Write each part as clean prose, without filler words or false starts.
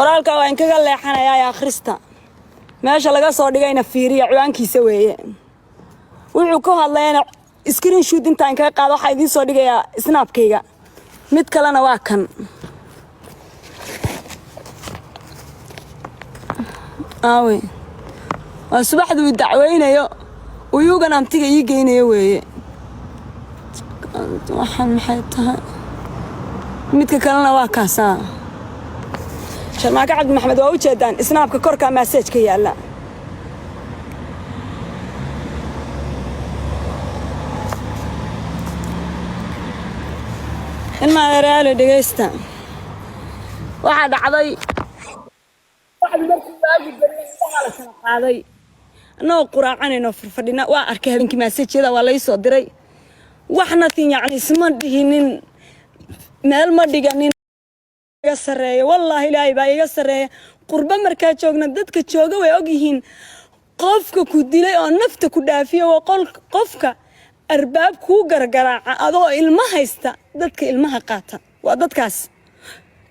qoraalka waa in kaga leexanayaa akhrista meesha laga soo dhigayna fiiriya ciwaankiisa weeye wuxuu ku hadlayna screenshot intaan kaga qaado waxa idin soo dhigayaa snapkayga mid kalena waa kan aawe waa subaxdu dacweynayo uyugan amtiga ii geynayo weeye waxaan maxay tahay midka kalena waa kaasaa sharmaaka cabdi maxamed waa u jeedaan snaapka korka message ka yaala ilma real dhageysta waxa dhacday waxa markii waagi garay waxa la kala qaaday anoo quraacanayno fadhina waa arkay habeenkii message-yada waa la soo diray waxna tiin yani isma dhihinin meel ma dhiganin iga sareeyo wallahi ilaahay baa iga sareeyo qurba markaa joogna dadka jooga way og yihiin qofka ku dilay oo nafta ku dhaafiyo waa qofka arbaab ku gargaraaca adoo ilma haysta dadka ilmaha qaata waa dadkaas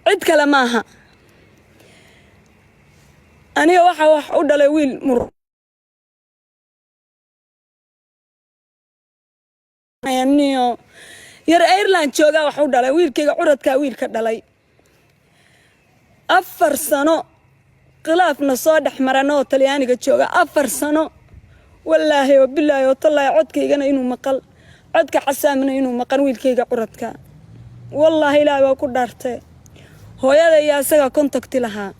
cid kale maaha aniga waxa wax u dhalay wiil mur ayaniyo yar Ireland jooga wax u dhalay wiilkayga curadka wiilka dhalay 4 sano khilaafna soo dhaxmarano Talyaaniga jooga 4 sano wallaahi wabillahi watallahi codkaygana inuu maqal codka xasaamna inuu maqan wiilkayga curadka wallahi ilaahay waa ku dhaartay hooyada iyo asaga contact lahaa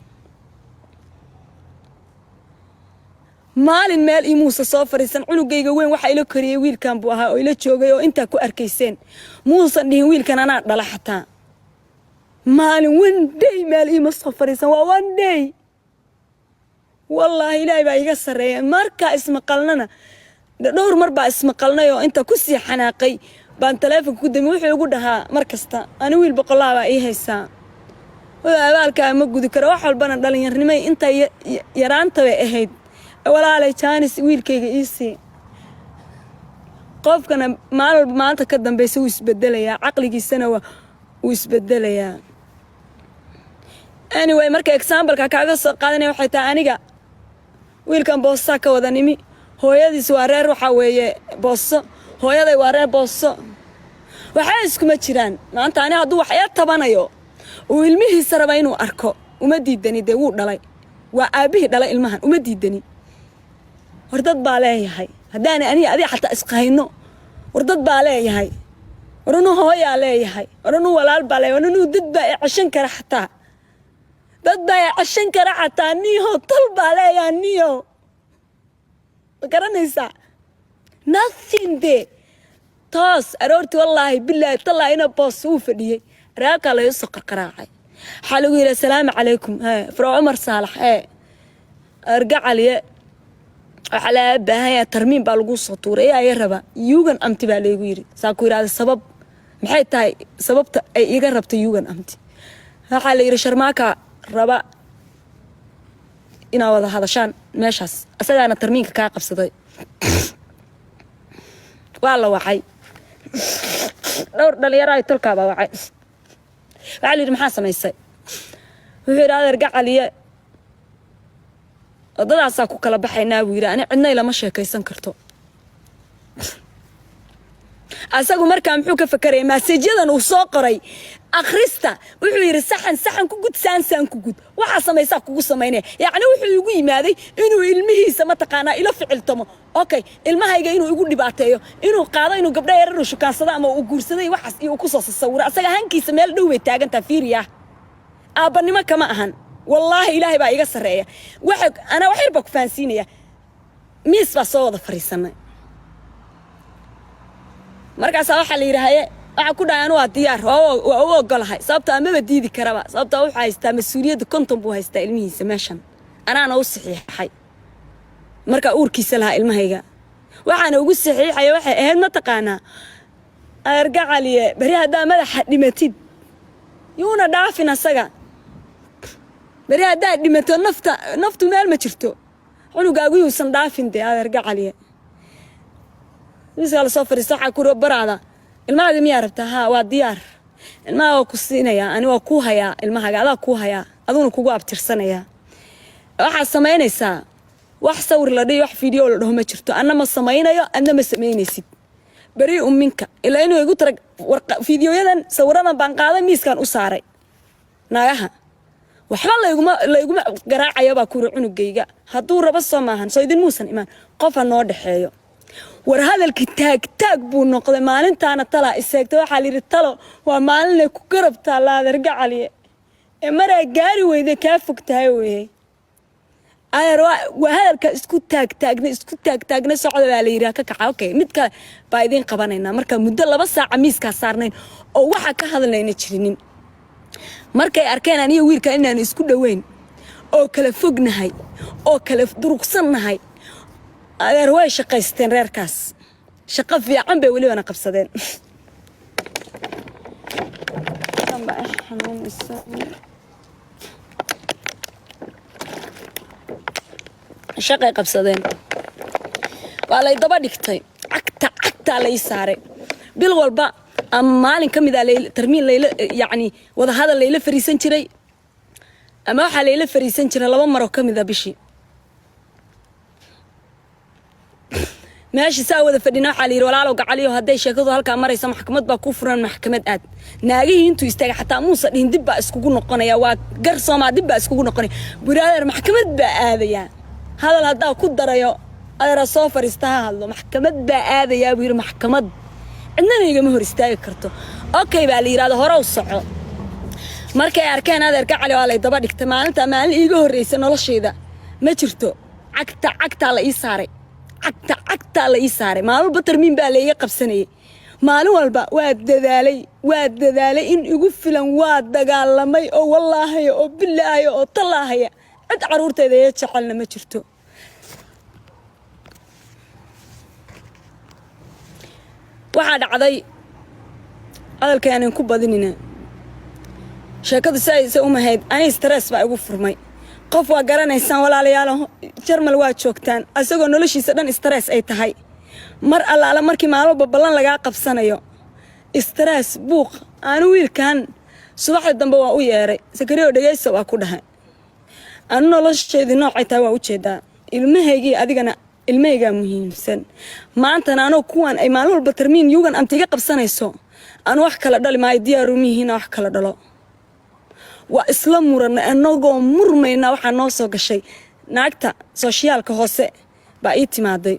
maalin meel imuusa soo fariisan cunugayga weyn waxa ila kariyay wiilkan buu ahaa oo ila joogay oo inta ku arkayseen muusan dhihin wiilkan anaa dhala xataa maalin one day meel ima soo fariisan waa one day wallahi ilaahay baa iga sareeyay marka ismaqalnana dhowr mar baa ismaqalnay oo inta ku sii xanaaqay baan telefoon ku damay wuxuu ugu dhahaa markasta ani wiil boqolaal baa ii haysaa abaalka ma gudi karo wax walbana dhalinyarnimay inta yaraanta way ahayd walaalay jaanis wiilkayga iisi qofkana maanta ka dambeysay uu isbedelayaa aqligiisana uu isbedelayaa anyway marka example-ka kaaga soo qaadanay waxay tahay aniga wiilkan boossa ka wada nimi hooyadiis waa reer waxa weeye boosso hooyaday waa reer boosso waxa iskuma jiraan maanta ani hadduu wax ay tabanayo uu ilmihiisa raba inuu arko uma diidani de wuu dhalay waa aabihi dhalay ilmahan uma diidani wardad baa leeyahay hadaan ani adii xataa isqayno wardad baa leeyahay waranu hooyaa leeyahay waranu walaal baa leeyahay waranu dad baa cashan kara xataa dad baa cashan kara xataa niyo tal baa leeyahay niyo garanaysa nothing de taas aroorti wallahi billahi tallahi ina boos uu fadhiyay raaka la soo qarqaraacay xalagu ila salaam alaykum faro Umar Saalax argac aliye على بهاي ترميم بالغوصة طورية يا ربا يوجن أمتي باليجوري ساكوري هذا السبب محيط هاي سبب يجربت يوجن أمتي هحالي يرشر معك ربا إنا وضع هذا شان ماشاس أصلا أنا ترميم كعقب صدي والله وحي دور يراي تلقى بوحي وعلي المحاسة ما يصير وفي هذا رجع عليه dadaasaa ku kala baxaynaa buu yiri ani cidna ilama sheekaysan karto asagu markaa muxuu ka fakarayay message-yadan uu soo qoray akhrista wuxuu yiri saxan ku gud saan ku gud waxa samaysaa kugu sameynay yaani wuxuu ugu yimaaday inuu ilmihiisa ma taqaanaa ila ficiltamo okay ilmahayga inuu igu dhibaateeyo inuu qaado inuu gabdha yar u shukaansado ama uu guursaday waxaas iyo ku soo sawiro asaga hankiisa meel dhow way taagantaa fiiriya aabanimo kama ahan والله إلهي بقى يقصر رأيه واحد أنا واحد بكفانسيني ميس بصوت فريسنا مركز صراحة اللي رهاية أكون أنا واتيار هو قال هاي صابت أنا ما بدي ذي كربا صابت أروح هايستا مسؤولية كنتم بوها يستعلمي سماشن أنا وصحيح حي مركز أور كيسلها المهيجا وأنا أقول صحيح يا واحد هاد ما تقانا أرجع عليه بري هذا ما حد لمتيد يونا دافنا سجا بري هذا دمتو نفط مال ما شرتو حلو قاوي وصندافين دي هذا رجع عليه بس على صفر الصحة كورو برادة المعلم يعرفتها ها وديار الماء كسينا يا أنا وكوها يا الماء قاعدة كوها يا aduna kugu abtirsanaya waxa sameynaysaa wax sawir la dhiyo wax video la dhaho ma jirto anna ma sameynayo anna ma sameynaysid bari umminka ilaa inuu igu tarag videoyadan sawiradan baan qaaday miiskan u saaray naagaha waxba layguma garaacaya baa kuura cunugayga hadduu rabo soo maahan soo idin muusan imaan qof aan noo dhaxeeyo war hadalkii taag buu noqday maalintaana talaa iseegtay waxaa la yidhi talo waa maalinay ku garabtaa laadarga caliye ee maraa gaari weyday kaa fog tahay weeye ayer waa hadalka isku taagna socda baa la yidhi ka kaca okay mid kale baa idiin qabanaynaa marka muddo 2 saac miiskaa saarnayn oo waxa ka hadlayna jirinin markay arkeen aniga wiilka inaan isku dhaweyn oo kala fognahay oo kala durugsannahay adeer way shaqaysteen reerkaas shaqo fiican bay wali wana qabsadeen shaqay qabsadeen waa lay daba dhigtay cagta lay saaray bil walba ama maalin kamid ah tarmiin layla yani wada hadal layla fariisan jiray ama waxa layla fariisan jiray 2 mar oo kamid ah bishii meeshii saa wada fadhina waxa la yiri walaalow gacaliyo haday sheekadu halka maraysa maxkamad baa ku furan maxkamad aad naagihii intuu istaagay xataa muusa dhihin dib baa iskugu noqonaya waa gar Soomaali dib baa iskugu noqonaya buraader maxkamad baa aadaya hadal hadaa ku darayo adeera soo fariistaha hadlo maxkamad baa aadaya buu yiri maxkamad cidna igama hor istaagi karto okay baa la yiraahdo hore u soco markay arkeen adeerka cali waa lay daba dhigtay maalinta maalin iiga horeysay noloshayda ma jirto cagta la ii saaray cagta la ii saaray maalin batarmiin baa la iga qabsanayay maalin walba waa dadaalay in igu filan waa dagaalamay oo wallaahi oo billaahi oo tallaahi cid caruurteeda ay jecelna ma jirto waxa dhacday hadalkeen ku badinina sheekadu sayse uma hayd ani stress baa igu furmay qof waa garanaysan walaalayaal jarmal waa joogtaan asagoo noloshiisa dhan stress ay tahay mar allaala markii maalmo ballan laga qabsanayo stress buuq aanu wiilkan subaxda dambe waa u yeeray sakariyo dhageyso waa ku dhahay aan nolosheedii noocay tahay waa u jeedaa ilmahaygii adigana ilmahayga muhiimsan maanta anoo kuwan ay maalmo walba tarmiin yugan amtiga qabsanayso aan wax kala dhali maay diyaaru mihiina wax kala dhalo waa isla muran anagoo murmayna waxa noo soo gashay naagta socialka hoose baa ii timaaday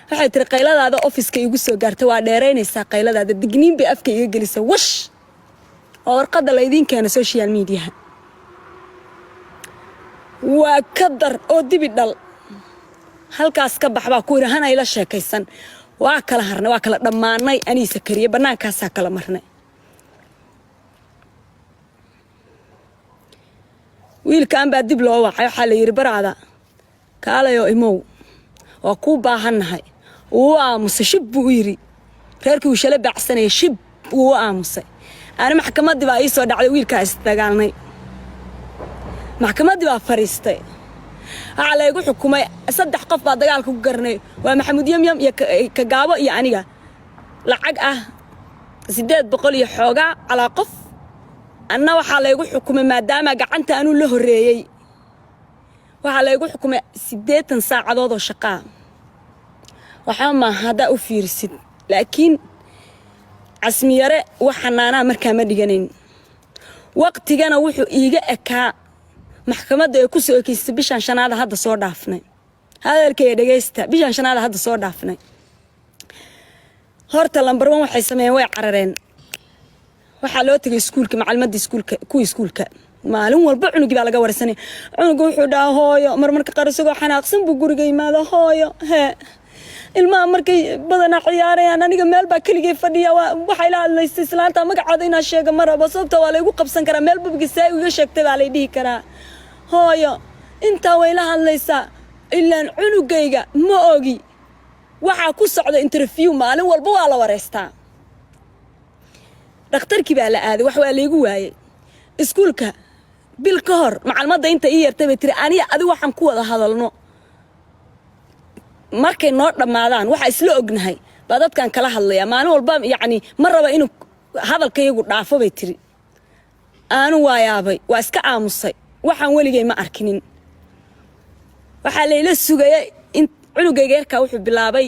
waxay tiri qayladaada office-ka igu soo gaartay waa dheereynaysaa qayladaada digniin bay afka iga gelisay wash oo warqada la idin keenay social media waa ka dar oo dibi dhal halkaas ka baxba ku irahan ay la sheekaysan waa kala harnay waa kala dhamaanay aniisa kariye banaankaas kala marnay wiilkan baa dib loo wacay waxa la yiri baraada kaalayo imow waa ku baahanahay oo aamusay shib buu yiri reerkii uu shalay bacsanay shib uu aamusay ana maxkamadii baa ii soo dhacday wiilkaas dagaalnay maxkamadii baa fariistay waxa la igu xukumay 3 qof baa dagaalka ku garnay waa maxamuud yamyam iyo ka gaabo iyo aniga lacag ah 800 iyo xoogaa ala qof anna waxa la igu xukumay maadaama gacanta aanu la horeeyay waxa la igu xukumay 8 saacadood oo shaqo waxa ma hada u fiirsid laakiin asmiyare waxanaana markaa ma dhiganayn waqtigana wuxuu iiga ekaa maxkamadda ay ku soo ekeysay bishan shanaada hadda soo dhaafnay hadalkay dhageysta bishan shanaada hadda soo dhaafnay horta lambar 1 waxay sameeyeen way carareen waxa loo tagay iskuulka macalmadii iskuulka maalin walba cunugi baa laga warsanay cunugu wuxuu dhahaa hooyo marmarka qaar isagoo xanaaqsan buu guriga yimaado hooyo ilmaha markay badana ciyaarayaan aniga meel baa kaligay fadhiya waxa ila hadlaysay islaanta magacaada ina sheega maraba sababta waa la igu qabsan karaa meel babga say uga sheegtay baa la dhihi karaa hooyo inta way la hadlaysaa ilaan cunugayga ma ogi waxa ku socda interview maalin walba waa la wareystaa dhakhtarkii baa la aaday wax waa la igu waayay iskuulka bil ka hor macalmadda inta ii yartay bay tiri aniga adiga waxaan ku wada hadalno markay noo dhamaadaan waxa isla ognahay baa dadkan kala hadlaya maalin walba yaani ma raba inuu hadalkaygu dhaafo bay tiri aanu waayaabay waa iska aamusay waxaan weligay ma arkinin waxaa layla sugayay in cunugayga yarkaa wuxuu bilaabay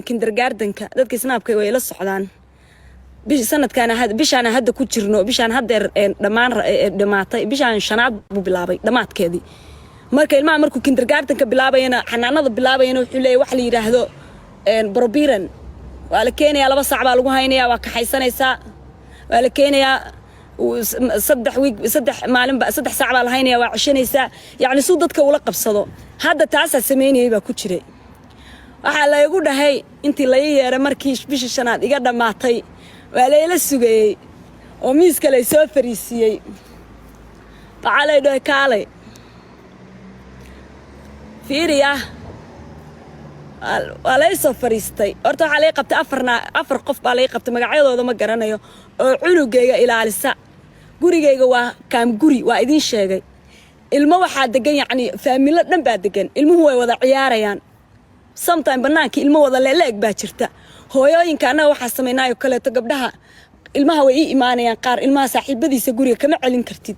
kindergartenka dadka snaabka way la socdaan bishaan hadda ku jirno bishaan haddeer dhamaatay bishaan shanaad buu bilaabay dhamaadkeedii marka ilmaha markuu kindergartenka bilaabayana xanaanada bilaabayana wuxuu leeyahay wax la yiraahdo brobiran waa la keenayaa 2 saac baa lagu haynayaa waa kaxaysanaysaa waa la keenayaa 3 maalinba 3 saac baa la haynayaa waa cishanaysaa yacni suu dadka ula qabsado hadda taasaa sameynayay baa ku jiray waxaa laygu dhahay intii la yeeray markii bishii shanaad iga dhamaatay waa layla sugayay oo miiska lay soo fariisiyey waxaa lay dhahay kaalay fiiriya waa lay soo fariistay horta waxaa lay qabtay afar qof baa lay qabtay magacyadooda ma garanayo oo cunugayga ilaalisa gurigayga waa kaamguri waa idiin sheegay ilmo waxaa degan yacni faamilo dhan baa degan ilmuhu way wada ciyaarayaan sometime banaanka ilmo wada leeg baa jirta hooyooyinka annaga waxaa sameynaayo kaleeto gabdhaha ilmaha way ii imaanayaan qaar ilmaha saaxiibadiisa guriga kama celin kartid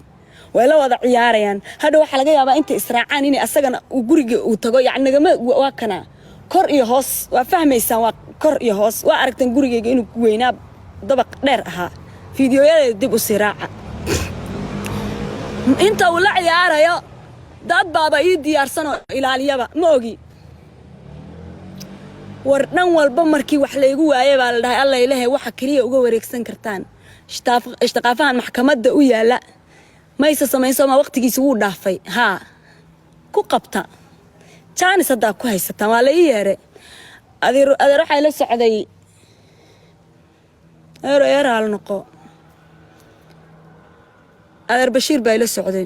way la wada ciyaarayaan hadda waxaa laga yaabaa inta israacaan inay asagana uu guriga uu tago yacni nagama waa kana kor iyo hoos waa fahmaysaan waa kor iyo hoos waa aragtan gurigayga inuu weynaa dabaq dheer ahaa fiidiyoyadeeda dib u sii raaca inta uu la ciyaarayo dad baaba ii diyaarsan oo ilaaliyaba ma ogi war dhan walba markii wax laygu waayay baa la dhahay alla ilaahay waxa kaliya uga wareegsan kartaan ishtaqaafahan maxkamadda u yaala maysa samayso ma waqtigiisa wuu dhaafay haa ku qabta jaanis haddaa ku haysataan waa la ii yeeray adeer waxay la socday eeraal noqo adeer Bashiir baa la socday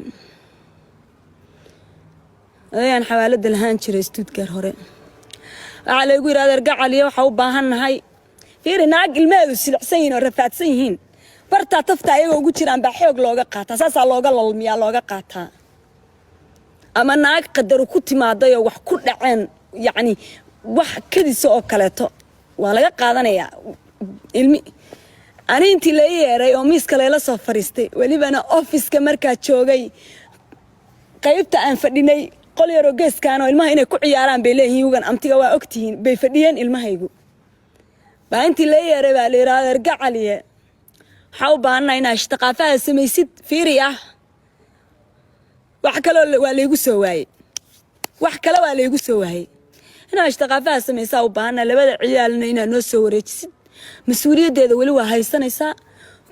ayaan xawaalada lahaan jiray Stuttgart hore waxaa laygu yidhi adeer gacaliya waxaa u baahannahay fiiri naag ilmeedu silicsan yihiin oo rafaadsan yihiin bartaa tafta ayagoo ugu jiraan baa xoog looga qaataa saasaa looga lalmiyaa looga qaataa ama naag qadaru ku timaaday oo wax ku dhaceen yacni wax kadisa oo kaleeto waa laga qaadanayaa ilmi ani intii la yeeray oo miiska layla soo fariistay welibana ofiska markaa joogay qaybta aan fadhinay qol yar oo geeskaan oo ilmaha inay ku ciyaaraan bay leeyihiin ugan amtiga waa ogtihiin bay fadhiyeen ilmahaygu baa intii la yeeray baa la yidhaahdaa ergacaliye waxaa u baahannahay inaa ishtaqaafaha samaysid fiiri ah wax kale waa laygu soo waayey wax kale waa laygu soo waayey inaa ishtaqaafaha samaysaa u baahannahay labada ciyaalna inaa noo soo wareejisid mas-uuliyaddeeda weli waa haysanaysaa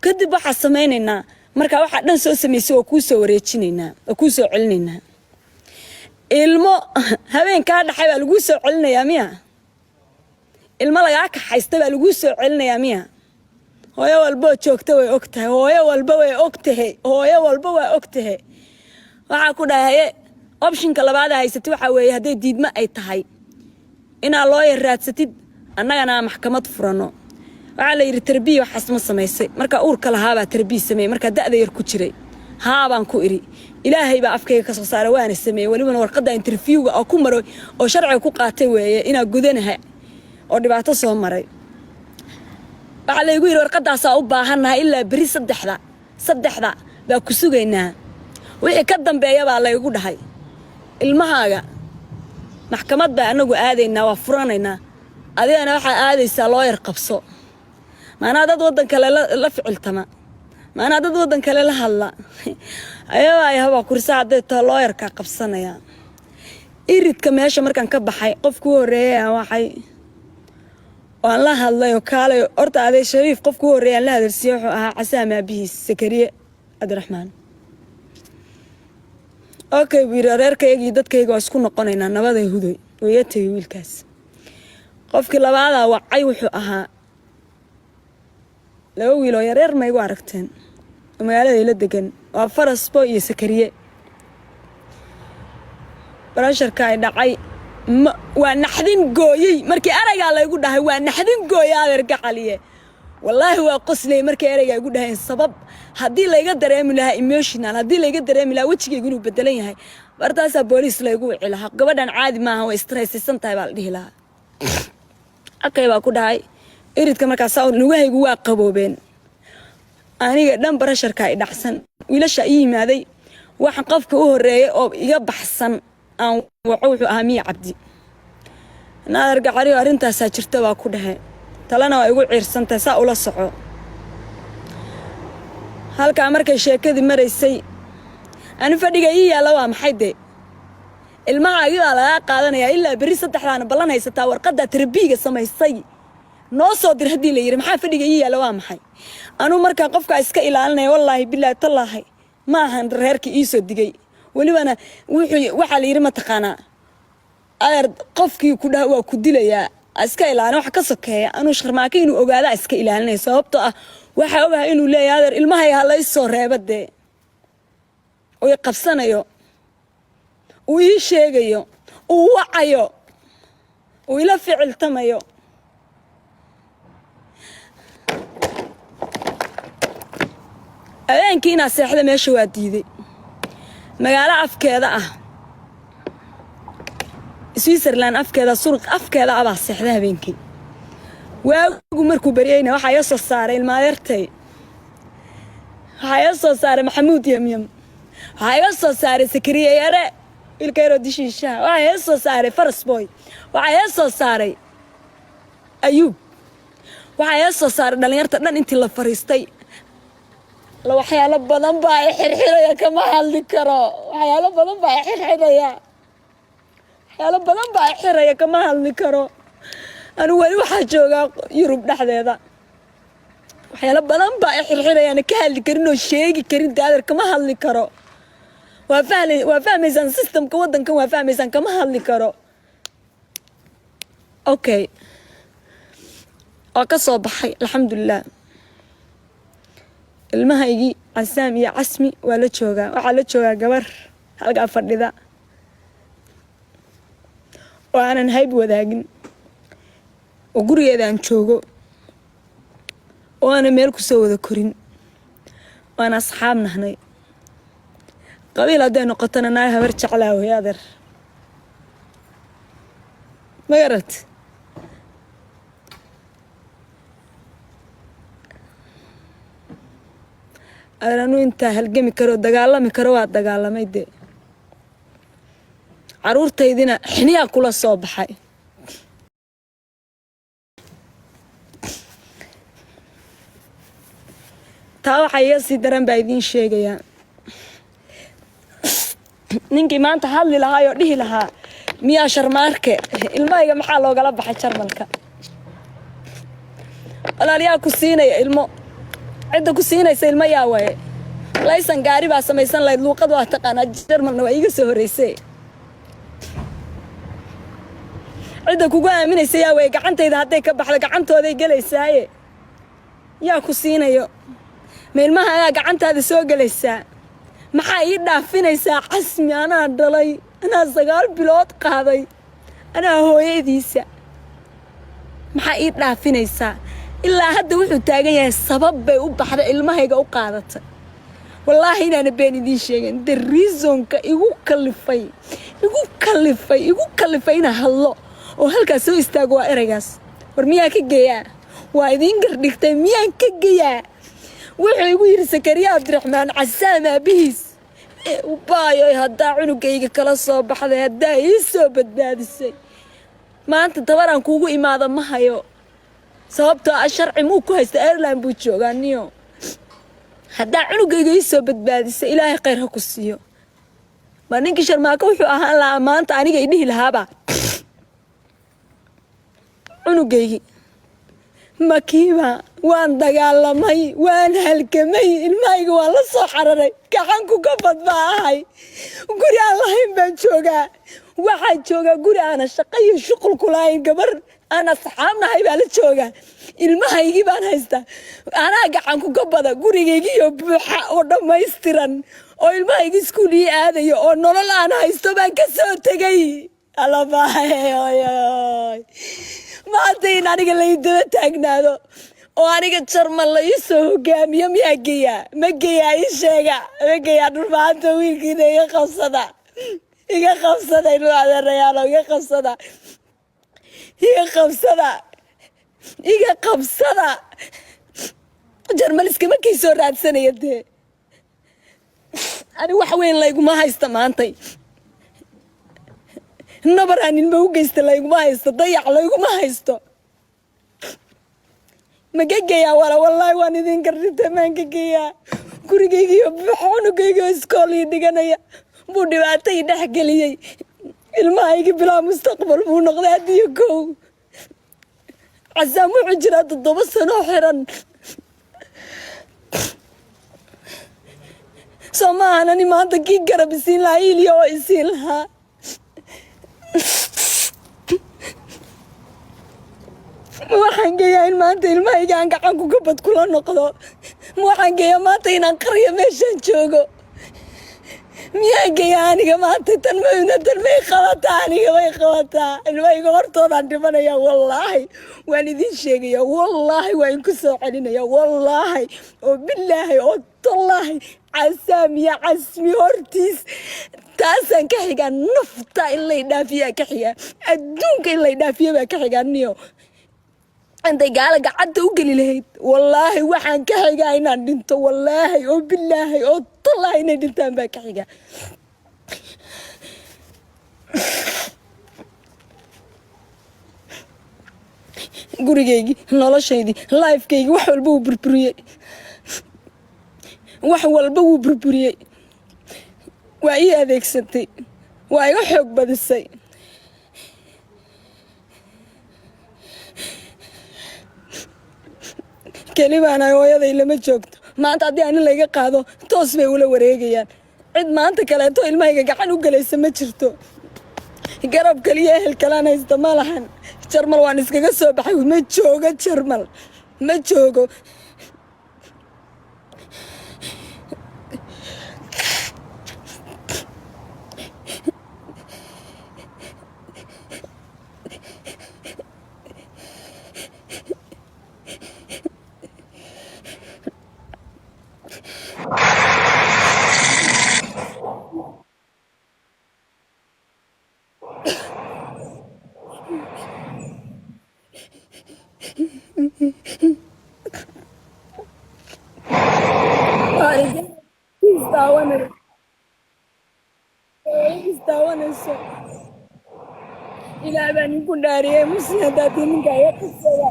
kadib waxaa samaynaynaa markaa waxaa dhan soo samaysay oo kuu soo wareejinaynaa oo kuu soo celinaynaa ilmo habeenkaa dhaxay baa laguu soo celinayaa miya ilmo lagaa kaxaysta baa laguu soo celinayaa miya hooyo walba joogta way ogtahay hooyo walba way ogtahay hooyo walba waa ogtahay waxaa ku dhahay optionka labaad haysatid waxa weeye haday diidma ay tahay inaa loo yaraadsatid annagana maxkamad furano waxaa la yiri tarbiya waxaas ma samaysay marka uurka lahaa baa tarbiya sameeyay marka da'da yar ku jiray haa baan ku iri ilaahay baa afkayga ka soo saaray waana sameeyay waliba warqadda interviewga oo ku maray oo sharciga ku qaatay weeye inaa gudanahay oo dhibaato soo maray waxaa laygu yiri warqadaasaa u baahannahay ilaa beri saddexda baa ku sugaynaa wixii ka dambeeya baa laygu dhahay ilmahaaga maxkamad baa anagu aadaynaa waa furanaynaa adigana waxaa aadaysaa loo yar qabso maanaa dad waddan kale la ficiltama maanaa dad waddan kale la hadla ayagaa yahabaa kursaa hadday taa loo yarkaa qabsanayaa iridka meesha markaan ka baxay qofkuu horreeyay waxay waan la hadlay oo kaalay horta aday Shariif qofkuu horreeyay la hadalsiyo wuxuu ahaa Casaam aabihiis Sakariye Abdiraxmaan okay reerkaygii dadkayga waa isku noqonaynaa nabaday hudoy weeyatay wiilkaas qofkii labaada wacay wuxuu ahaa laba wiil oo yareer ma igu aragteen magaalada ila degan waa Farasbo iyo Sakariye barasharka ay dhacay waa naxdin gooyay markii erayga la igu dhahay waa naxdin gooyay adeer gacaliye wallahi waa qoslay markii erayga igu dhahay sabab hadii la iga dareemi lahaa emotional hadii la iga dareemi lahaa wajigaygu inuu bedelan yahay bartaasa booliis la igu wicii lahaa gabadhan caadi maaha way stressaysan tahay baa la dhihi lahaa akay baa ku dhahay iridka markaas lugahaygu waa qaboobeen aniga dhan barasharka ay dhacsan wiilasha ii yimaaday waxaan qofka u horeeyay oo iga baxsan aan wuxuu ahaa Miya Cabdi naadir gacari arintaas jirta waa ku dhahay talana waa igu ciirsantay saa ula soco halka markay sheekadii maraysay aan fadhiga ii yaala waa maxay de ilmaha ayaa laga qaadanaya ilaa bari saddexdaan ballan haysataa warqada tarbiiga samaysay noo soo dir hadii la yiri maxaa fadhiga ii yaala waa maxay anu marka qofka iska ilaalinay wallahi billahi tallahi ma ahan reerkii ii soo digay walibana waxa la yiri ma taqaanaa ayar qofkii ku dhaw waa ku dilayaa iska ilaalin wax ka sokeeya anu sharmaaka inuu ogaada iska ilaalinay sababtoo ah waxa ogahay inuu leeyahay ilmaha yaa la soo reebade oo qabsanayo oo ii sheegayo oo wacayo oo ila ficiltamayo abeenkiina seexda meesha waa diiday magaalo afkeeda ah Switzerland afkeeda surq afkeeda aba seexda habeenkii waagu markuu bariyayna waxa ay soo saaray ilmaayartay waxa ay soo saaray Maxamuud Yamyam waxa ay soo saaray Sakariya Yare ilkayro dishiisha waxa ay soo saaray Faras Boy waxa ay soo saaray Ayub waxa ay soo saaray dhalinyarta dhan intii la fariistay la waxyaalo badan baa xirxiraya kama hadli karo waxyaalo badan baa xirxiraya waxyaalo badan baa xiraya kama hadli karo anu wali waxa jooga Yurub dhaxdeeda waxyaalo badan baa xirxiraya ka hadli karin oo sheegi karin daadar kama hadli karo waa fahmaysan systemka wadankan waa fahmaysan kama hadli karo okay oo ka soo baxay alxamdulillah ilmahaygi Casaam iyo Casmi waa la joogaa waxa la joogaa gabar halka fadhida oo aanan hayb wadaagin oo gurigeedaan joogo oo aan meel ku soo wada korin waan asxaab nahnay qabiil haday noqotana naay habar jeclaa weeyadar magarat أنا أنت هالجيم كرو دجالة مكرو على دجالة ما يدي عرور تيدينا حنيا كل الصبح هاي تاو حياسي درن بعدين شيء جيا نيجي ما أنت حل لها يوديه لها 110 ماركة الماء محله قلب حشر ملكه أنا ليا كوسينة الماء عند كوسينة يصير الماء ياوي laysan gaari baa samaysan lahayd luuqad waa taqaanaa Jarmalna waa iga soo horeysay cida kugu aaminaysa yaa way gacantayda haday ka baxdo gacantooda ay galeysaaye yaa ku siinayo meelmaha ayaa gacantaada soo galaysaa maxaa ii dhaafinaysaa Casmi anaa dhalay anaa 9 bilood qaaday anaa hooyadiisa maxaa ii dhaafinaysaa ilaa hadda wuxuu taagan yahay sabab bay u baxda ilmahayga u qaadatay والله أنا بيني دي شيء the reason يقول كلفي أنا هلا وهالكاسو استاجوا إرجاس ورميا كجيا وعيدين قردكتي ميا كجيا ويقول سكريا عبد الرحمن عسامة بيس وباي هدا عنو جيجا كلا صباح هدا يسوى بداد السي ما أنت تبارا كوجو إماذا ما هيو صابته الشرع مو كويس إيرلاين بوتشو غانيو هدا عنو جيجا يسوى بداد السي إلهي خيرها كسيو ما ننكشر ما كوحو أهان لا ما أنت عني جينيه لهابا عنو جيجي مكيبا وان دغالمay waan halkamay ilmahayga waa la soo xararay gacanku ka badbaahay guri aan lahayn baan joogaa waxa joogaa guri aan shaqo iyo shaqo ku lahayn gabar aan asxaabnahay baa la joogaa ilmahaygi baan haystaa ana gacanku ka bada gurigeyga iyo buuxa oo dhameystiran oo ilmahaygi iskuulii aadayo oo nolol aan haysto baan ka soo tagay alaabay ما أنتي نانيك اللي يدور تاجنادو وأنيك تشرم الله يسوع قام يوم يجيا ما جيا يشجع ما جيا نور ما أنت وين كده يخصنا إنه هذا الرجال يخصنا جرمالس كمان كيسور رات سنة يده ani wax weyn layguma haysta maantay nabar aan ilma u geysta layguma haysto dayac layguma haysto ma gegeyaa wala wallaahi waan idinka rintay maan gegeyaa gurigaygiiyo xunugaygiyo iskoolii dhiganaya buu dhibaato ii dhex geliyey ilmahaygi bilaa mustaqbal buu noqday haddiyo kow casaam wuxuu jiraa 7 sano xiran soo maahan ani maanta kii garab isiin lahaa iiliya oo isiin lahaa waxaan geeyaa in maanta ilmahayga aan gacan ku gabad kula noqdo waxaan geeyaa maanta inaan qariyo meeshaan joogo miyaan geeyaa aniga maanta tan may qabataa aniga way qabataa ilmahayga hortoodaan dhimanaya wallaahi waan idin sheegaya wallaahi waan inku soo celinaya wallaahi oo bilaahi oo tallaahi casaam iyo casmi hortiis taasaan ka xigaa nafta in lay dhaafiyaa ka xigaa adduunka in lay dhaafiya baa ka xigaa niyo intay gaala gacanta u geli lahayd wallaahi waxaan ka xigaa inaan dhinto wallaahi oo bilaahi oo tallaahi inay dhintaan baa ka xigaa gurigaygii noloshaydii lifekaygii wax walba wuu burburiyey wax walba wuu burburiyey waa ii adeegsatay waa iga xoog badisay kelibaana hooyaday lama joogto maanta haddii ani layga qaado toos bay ula wareegayaan cid maanta kaleeto ilmahayga gacan u galaysa ma jirto garab kaliya ehel kalaan haysta ma lahan jarmal waan iskaga soo baxay ma joogo jarmal ma joogo istaawanayso ilaa baan inku dhaariyey muslim haddaad ninka iga qabsada